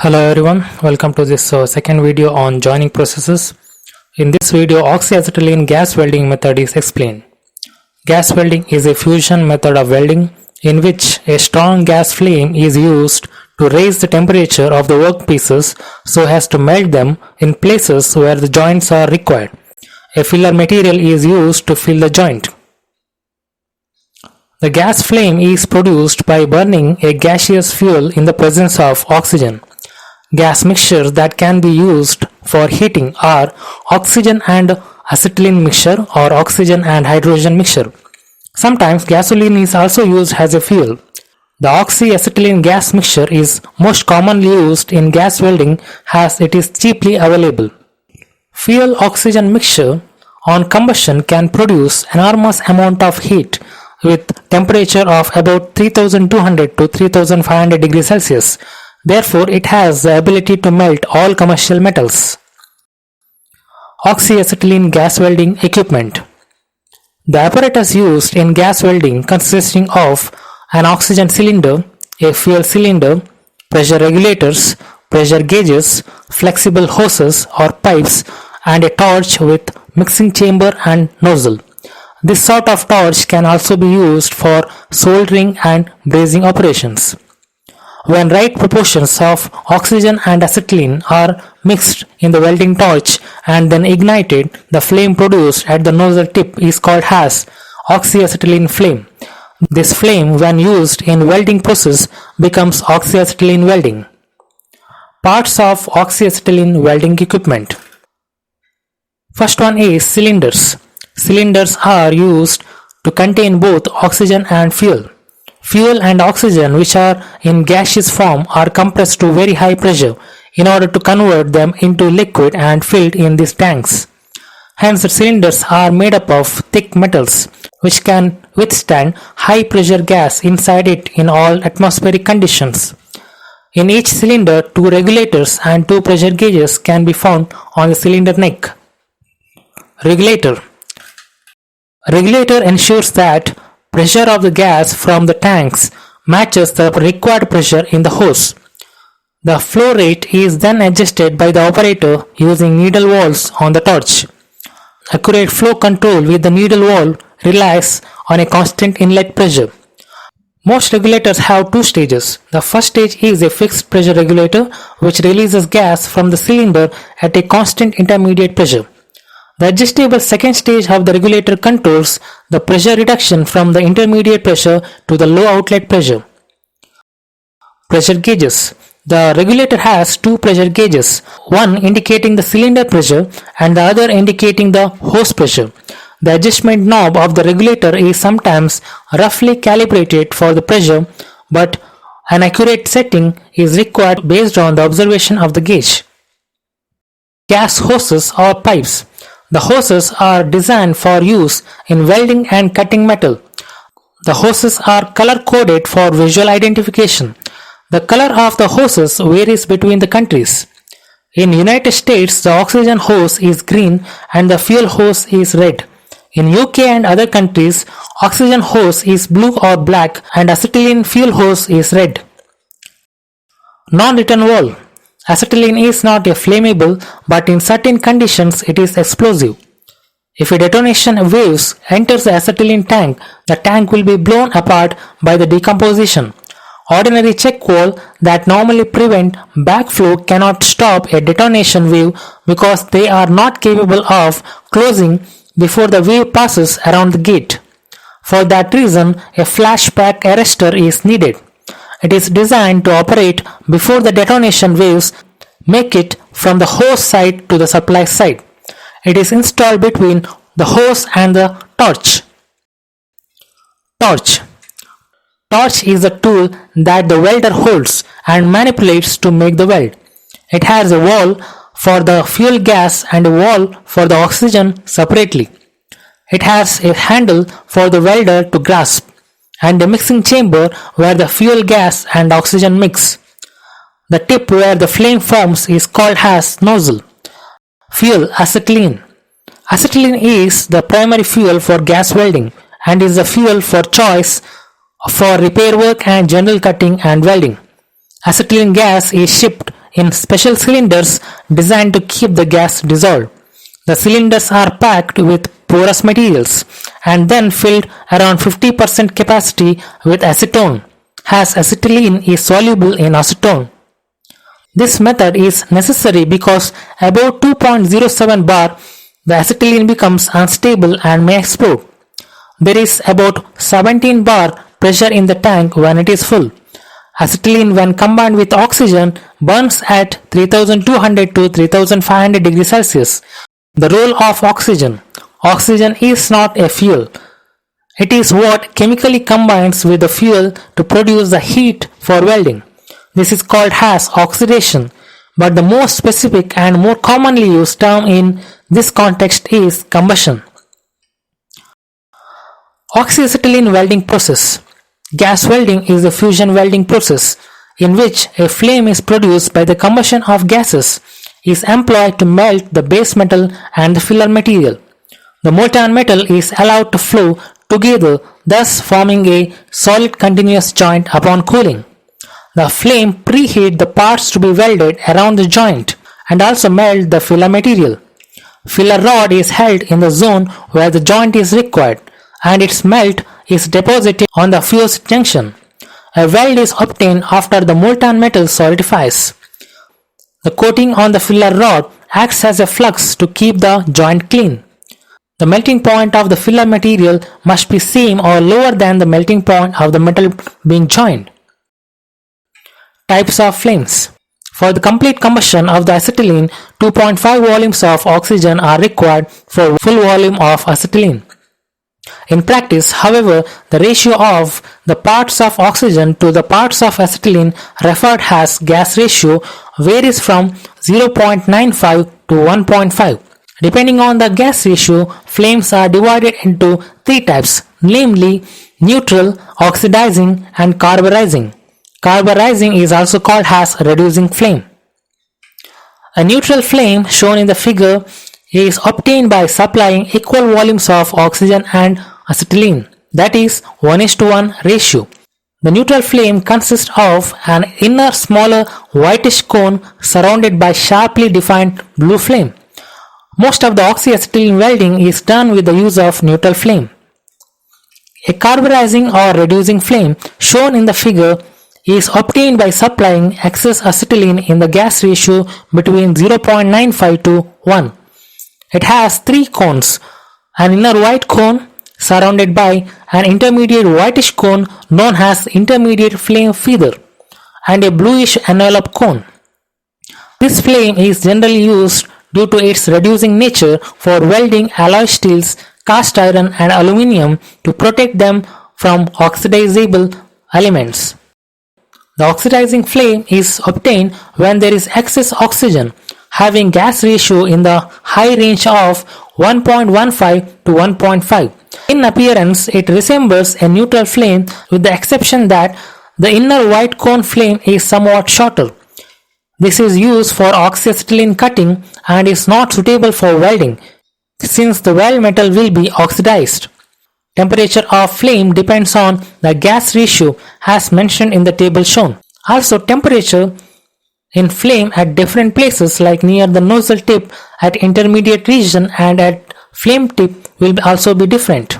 Hello everyone, welcome to this second video on joining processes. In this video, oxyacetylene gas welding method is explained. Gas welding is a fusion method of welding in which a strong gas flame is used to raise the temperature of the workpieces so as to melt them in places where the joints are required. A filler material is used to fill the joint. The gas flame is produced by burning a gaseous fuel in the presence of oxygen. Gas mixtures that can be used for heating are oxygen and acetylene mixture or oxygen and hydrogen mixture. Sometimes gasoline is also used as a fuel. The oxyacetylene gas mixture is most commonly used in gas welding as it is cheaply available. Fuel oxygen mixture on combustion can produce enormous amount of heat with temperature of about 3200 to 3500 degrees Celsius. Therefore, it has the ability to melt all commercial metals. Oxyacetylene gas welding equipment. The apparatus used in gas welding consisting of an oxygen cylinder, a fuel cylinder, pressure regulators, pressure gauges, flexible hoses or pipes, and a torch with mixing chamber and nozzle. This sort of torch can also be used for soldering and brazing operations. When right proportions of oxygen and acetylene are mixed in the welding torch and then ignited, the flame produced at the nozzle tip is called as oxyacetylene flame. This flame, when used in welding process, becomes oxyacetylene welding. Parts of oxyacetylene welding equipment. First one is cylinders. Cylinders are used to contain both oxygen and fuel. Fuel and oxygen, which are in gaseous form, are compressed to very high pressure in order to convert them into liquid and filled in these tanks. Hence, the cylinders are made up of thick metals which can withstand high pressure gas inside it in all atmospheric conditions. In each cylinder, two regulators and two pressure gauges can be found on the cylinder neck. Regulator ensures that pressure of the gas from the tanks matches the required pressure in the hose. The flow rate is then adjusted by the operator using needle valves on the torch. Accurate flow control with the needle valve relies on a constant inlet pressure. Most regulators have two stages. The first stage is a fixed pressure regulator which releases gas from the cylinder at a constant intermediate pressure. The adjustable second stage of the regulator controls the pressure reduction from the intermediate pressure to the low outlet pressure. Pressure gauges. The regulator has two pressure gauges, one indicating the cylinder pressure and the other indicating the hose pressure. The adjustment knob of the regulator is sometimes roughly calibrated for the pressure, but an accurate setting is required based on the observation of the gauge. Gas hoses or pipes. The hoses are designed for use in welding and cutting metal. The hoses are color-coded for visual identification. The color of the hoses varies between the countries. In United States, the oxygen hose is green and the fuel hose is red. In UK and other countries, oxygen hose is blue or black and acetylene fuel hose is red. Non-return wall. Acetylene is not a flammable, but in certain conditions it is explosive. If a detonation waves enters the acetylene tank, the tank will be blown apart by the decomposition. Ordinary check valves that normally prevent backflow cannot stop a detonation wave because they are not capable of closing before the wave passes around the gate. For that reason, a flashback arrestor is needed. It is designed to operate before the detonation waves make it from the hose side to the supply side. It is installed between the hose and the torch. Torch is a tool that the welder holds and manipulates to make the weld. It has a valve for the fuel gas and a valve for the oxygen separately. It has a handle for the welder to grasp and a mixing chamber where the fuel gas and oxygen mix. The tip where the flame forms is called as nozzle. Fuel acetylene. Acetylene is the primary fuel for gas welding and is the fuel for choice for repair work and general cutting and welding. Acetylene gas is shipped in special cylinders designed to keep the gas dissolved. The cylinders are packed with porous materials and then filled around 50% capacity with acetone, as acetylene is soluble in acetone. This method is necessary because above 2.07 bar, the acetylene becomes unstable and may explode. There is about 17 bar pressure in the tank when it is full. Acetylene, when combined with oxygen, burns at 3200 to 3500 degrees Celsius. The role of oxygen. Oxygen is not a fuel. It is what chemically combines with the fuel to produce the heat for welding. This is called as oxidation, but the more specific and more commonly used term in this context is combustion. Oxyacetylene welding process. Gas welding is a fusion welding process in which a flame is produced by the combustion of gases is employed to melt the base metal and the filler material. The molten metal is allowed to flow together, thus forming a solid continuous joint upon cooling. The flame preheats the parts to be welded around the joint and also melt the filler material. Filler rod is held in the zone where the joint is required and its melt is deposited on the fused junction. A weld is obtained after the molten metal solidifies. The coating on the filler rod acts as a flux to keep the joint clean. The melting point of the filler material must be same or lower than the melting point of the metal being joined. Types of flames. For the complete combustion of the acetylene, 2.5 volumes of oxygen are required for full volume of acetylene. In practice, however, the ratio of the parts of oxygen to the parts of acetylene referred as gas ratio varies from 0.95 to 1.5. Depending on the gas ratio, flames are divided into three types, namely neutral, oxidizing, and carburizing. Carburizing is also called as reducing flame. A neutral flame shown in the figure is obtained by supplying equal volumes of oxygen and acetylene, that is 1:1 ratio. The neutral flame consists of an inner smaller whitish cone surrounded by sharply defined blue flame. Most of the oxyacetylene welding is done with the use of neutral flame. A carburizing or reducing flame shown in the figure is obtained by supplying excess acetylene in the gas ratio between 0.95 to 1. It has three cones, an inner white cone surrounded by an intermediate whitish cone known as intermediate flame feather and a bluish envelope cone. This flame is generally used due to its reducing nature for welding alloy steels, cast iron and aluminium to protect them from oxidizable elements. The oxidizing flame is obtained when there is excess oxygen, having gas ratio in the high range of 1.15 to 1.5. In appearance, it resembles a neutral flame with the exception that the inner white cone flame is somewhat shorter. This is used for oxyacetylene cutting and is not suitable for welding since the weld metal will be oxidized. Temperature of flame depends on the gas ratio as mentioned in the table shown. Also, temperature in flame at different places like near the nozzle tip, at intermediate region and at flame tip will also be different.